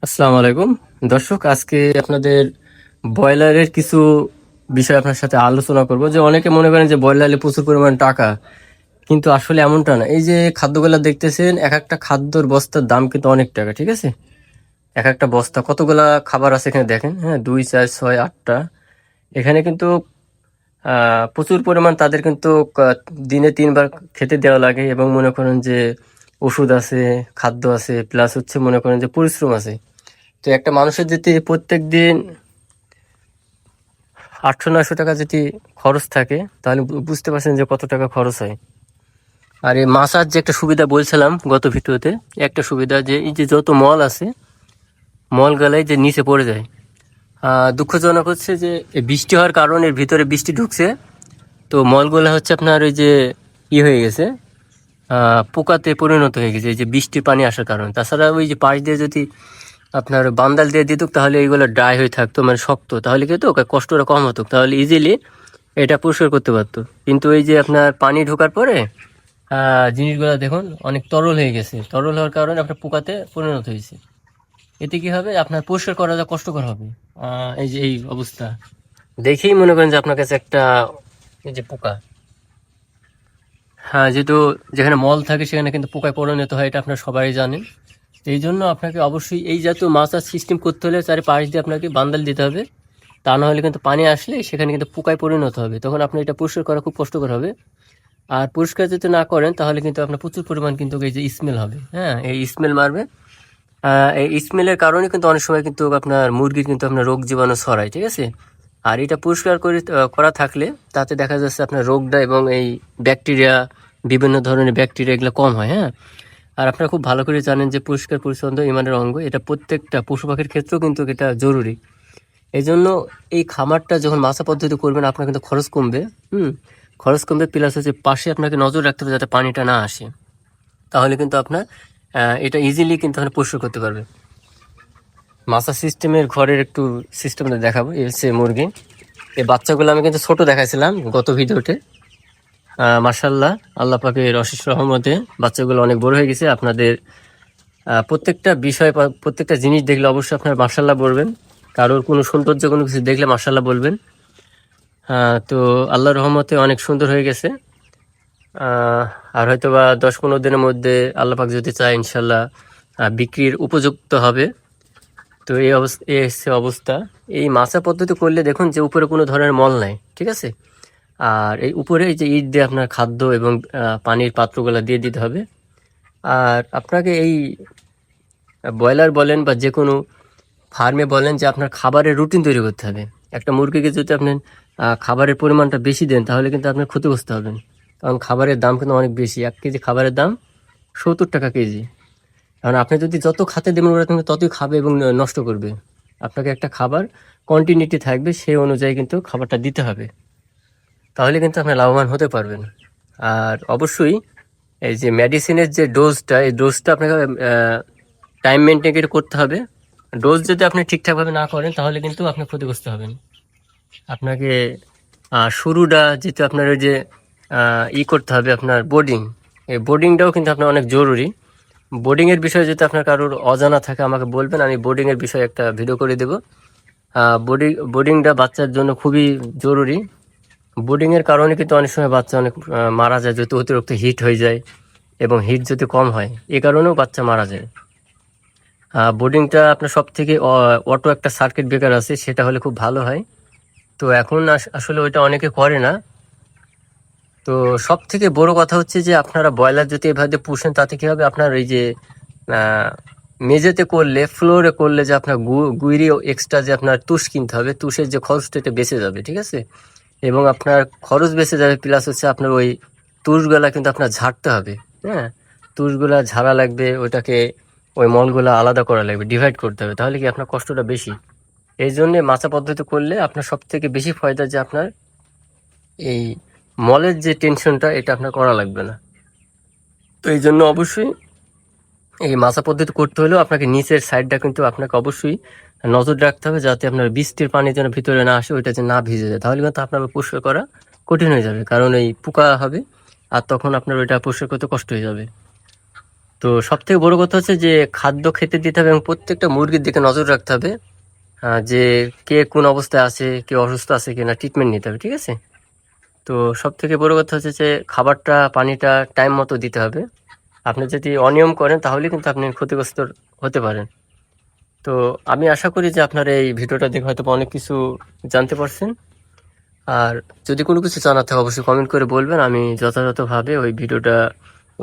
আসসালামু আলাইকুম দর্শক, আজকে আপনাদের ব্রয়লারের কিছু বিষয় আপনার সাথে আলোচনা করব। যে অনেকে মনে করেন যে ব্রয়লারে প্রচুর পরিমাণ টাকা, কিন্তু আসলে এমনটা না। এই যে খাদ্যগুলা দেখতেছেন, এক একটা খাদ্যর বস্তার দাম কিন্তু অনেক টাকা, ঠিক আছে? এক একটা বস্তা কতগুলা খাবার আছে এখানে দেখেন, হ্যাঁ, 2 4 6 8টা। এখানে কিন্তু প্রচুর পরিমাণ তাদের কিন্তু দিনে 3 বার খেতে দেওয়া লাগে, এবং মনে করেন যে ওষুধ আছে, খাদ্য আছে, প্লাস হচ্ছে মনে করেন যে পরিশ্রম আছে। তো একটা মানুষের যদি প্রত্যেক দিন 800 900 টাকা যদি খরচ থাকে, তাহলে বুঝতে পারছেন যে কত টাকা খরচ হয়। আর এই মাছার যে একটা সুবিধা বলছিলাম গত ভিডিওতে, একটা সুবিধা যে এই যে যত মল আছে, মল গালায় যে নিচে পড়ে যায়। দুঃখজনক হচ্ছে যে এই বৃষ্টি হওয়ার কারণে এর ভিতরে বৃষ্টি ঢুকছে, তো মলগুলো হচ্ছে আপনার ওই যে হয়ে গেছে, পোকাতে পরিণত হয়ে গেছে এই যে বৃষ্টির পানি আসার কারণে। তাছাড়া ওই যে পাশ দিয়ে যদি আপনার বান্দাল দিয়ে দিত, তাহলে এইগুলো ড্রাই হয়ে থাকতো, মানে শক্ত, তাহলে কি হতো, কষ্টটা কম হতো, তাহলে ইজিলি এটা পরিষ্কার করতে পারতো। কিন্তু এই যে আপনার পানি ঢোকার পরে জিনিসগুলো দেখুন অনেক তরল হয়ে গেছে, তরল হওয়ার কারণে আপনার পোকাতে পরিণত হয়েছে। এতে কি হবে, আপনার পরিষ্কার করাটা কষ্টকর হবে। এই যে এই অবস্থা দেখেই মনে করেন যে আপনার কাছে একটা এই যে পোকা, হ্যাঁ, যেহেতু যেখানে মল থাকে সেখানে কিন্তু পোকায় পরিণত হয়, এটা আপনার সবাই জানেন। এই জন্য আপনাকে অবশ্যই এই জাতীয় মাছার সিস্টেম করতে হলে চারিপাশ দিয়ে আপনাকে বান্দাল দিতে হবে। তা না হলে কিন্তু পানি আসলে সেখানে কিন্তু পোকায় পরিণত হবে, তখন আপনি এটা পরিষ্কার করা খুব কষ্টকর হবে। আর পরিষ্কার যদি না করেন তাহলে কিন্তু আপনার প্রচুর পরিমাণ কিন্তু এই যে স্মেল হবে, হ্যাঁ, এই স্মেল মারবে। এই স্মেলের কারণে কিন্তু অনেক সময় কিন্তু আপনার মুরগির কিন্তু আপনার রোগ জীবাণু ছড়ায়, ঠিক আছে? আর এটা পরিষ্কার করে করা থাকলে তাতে দেখা যাচ্ছে আপনার রোগটা এবং এই ব্যাকটেরিয়া, বিভিন্ন ধরনের ব্যাকটেরিয়া এগুলো কম হয়, হ্যাঁ। আর আপনারা খুব ভালো করে জানেন যে পরিষ্কার পরিচ্ছন্ন ইমানের অঙ্গ, এটা প্রত্যেকটা পশু পাখির ক্ষেত্রেও কিন্তু এটা জরুরি। এই জন্য এই খামারটা যখন মাছা পদ্ধতি করবেন, আপনার কিন্তু খরচ কমবে। খরচ কমবে, প্লাস হচ্ছে পাশে আপনাকে নজর রাখতে হবে যাতে পানিটা না আসে, তাহলে কিন্তু আপনার এটা ইজিলি কিন্তু আপনি পরিষ্কার করতে পারবে। মাছা সিস্টেমের ঘরের একটু সিস্টেমটা দেখাবো। এই হচ্ছে মুরগি, এই বাচ্চাগুলো আমি কিন্তু ছোট দেখাইছিলাম গত ভিডিওতে। মার্শাল্লাহ, আল্লাহ পাকের অশেষ রহমতে বাচ্চাগুলো অনেক বড় হয়ে গেছে। আপনাদের প্রত্যেকটা বিষয় বা প্রত্যেকটা জিনিস দেখলে অবশ্যই আপনার মার্শাল্লাহ বলবেন। কারোর কোনো সৌন্দর্য কোনো কিছু দেখলে মার্শাল্লাহ বলবেন। তো আল্লাহর রহমতে অনেক সুন্দর হয়ে গেছে। আর হয়তো বা 10 15 দিনের মধ্যে আল্লাহ পাক যদি চায়, ইনশাল্লাহ বিক্রির উপযুক্ত হবে। তো এই অবস্থা, এই হচ্ছে অবস্থা। এই মাছা পদ্ধতি করলে দেখুন যে উপরে কোনো ধরনের মল নাই, ঠিক আছে? আর এই উপরে এই যে ইট দিয়ে আপনার খাদ্য এবং পানির পাত্রগুলো দিয়ে দিতে হবে। আর আপনাকে এই ব্রয়লার বলেন বা যে কোনো ফার্মে বলেন, যে আপনার খাবারের রুটিন তৈরি করতে হবে। একটা মুরগিকে যদি আপনি খাবারের পরিমাণটা বেশি দেন, তাহলে কিন্তু আপনি ক্ষতিগ্রস্ত হবেন। কারণ খাবারের দাম কিন্তু অনেক বেশি, 1 কেজি খাবারের দাম 70 টাকা কেজি। কারণ আপনি যদি যত খাতে দেবেন, ওরা কিন্তু ততই খাবে এবং নষ্ট করবে। আপনাকে একটা খাবার কন্টিনিউটি থাকবে, সেই অনুযায়ী কিন্তু খাবারটা দিতে হবে, তাহলে কিন্তু আপনি লাভবান হতে পারবেন। আর অবশ্যই এই যে মেডিসিনের যে ডোজটা, এই ডোজটা আপনাকে টাইম মেনটেন করে করতে হবে। ডোজ যদি আপনি ঠিকঠাকভাবে না করেন, তাহলে কিন্তু আপনি ক্ষতিগ্রস্ত হবেন। আপনাকে শুরুটা যেহেতু আপনার ওই যে করতে হবে, আপনার বোর্ডিং, এই বোর্ডিংটাও কিন্তু আপনার অনেক জরুরি। বোর্ডিংয়ের বিষয়ে যদি আপনার কারোর অজানা থাকে আমাকে বলবেন, আমি বোর্ডিংয়ের বিষয়ে একটা ভিডিও করে দেবো। বোর্ডিংটা বাচ্চার জন্য খুবই জরুরি। বোর্ডিংয়ের কারণে কিন্তু অনেক সময় বাচ্চা অনেক মারা যায়, যদি অতিরিক্ত হিট হয়ে যায়, এবং হিট যদি কম হয়, এ কারণেও বাচ্চা মারা যায়। বোর্ডিংটা আপনার সব থেকে অটো একটা সার্কিট ব্রেকার আছে, সেটা হলে খুব ভালো হয়। তো এখন আসলে ওইটা অনেকে করে না। তো সব থেকে বড় কথা হচ্ছে যে আপনারা ব্রয়লার যদি এভাবে পুষেন, তাতে কি হবে, আপনার এই যে আহ, মেঝেতে করলে, ফ্লোরে করলে যে আপনার গুইরি এক্সট্রা যে আপনার তুষ কিনতে হবে, তুষের যে খরচটা এটা বেঁচে যাবে, ঠিক আছে? এবং আপনার খরচ বেঁচে যাবে, প্লাস হচ্ছে আপনার ওই তুষগুলা কিন্তু আপনার ঝাড়তে হবে, হ্যাঁ। তুষগুলা ঝাড়া লাগবে, ওইটাকে ওই মলগুলা আলাদা করা লাগবে, ডিভাইড করতে হবে, তাহলে কি আপনার কষ্টটা বেশি। এই জন্যে মাছা পদ্ধতি করলে আপনার সব থেকে বেশি ফায়দা যে আপনার এই মলের যে টেনশনটা, এটা আপনার করা লাগবে না। তো এই জন্য অবশ্যই এই মাছা পদ্ধতি করতে হলেও আপনাকে নিচের সাইডটা কিন্তু আপনাকে অবশ্যই নজর রাখতে হবে, যাতে আপনার বৃষ্টির পানি যেন ভিতরে না আসে, ওইটা যেন না ভিজে যায়, তাহলে কিন্তু আপনার পরিষ্কার করা কঠিন হয়ে যাবে, কারণ এই পোকা হবে, আর তখন আপনার ওইটা পরিষ্কার করতে কষ্ট হয়ে যাবে। তো সব থেকে বড় কথা হচ্ছে যে খাদ্য খেতে দিতে হবে এবং প্রত্যেকটা মুরগির দিকে নজর রাখতে হবে, যে কে কোন অবস্থায় আছে, কে অসুস্থ আছে কিনা, ট্রিটমেন্ট নিতে হবে, ঠিক আছে। তো সব থেকে বড় কথা হচ্ছে যে খাবারটা পানিটা টাইম মতো দিতে হবে। আপনি যদি অনিয়ম করেন তাহলে কিন্তু আপনি ক্ষতিগ্রস্ত হতে পারেন। তো আমি আশা করি যে আপনার এই ভিডিওটা দেখে হয়তো অনেক কিছু জানতে পারছেন। আর যদি কোনো কিছু জানার থাকে অবশ্যই কমেন্ট করে বলবেন, আমি যথাযথভাবে ওই ভিডিওটা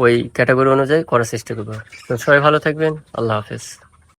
ওই ক্যাটাগরি অনুযায়ী করার চেষ্টা করবো। তো সবাই ভালো থাকবেন, আল্লাহ হাফেজ।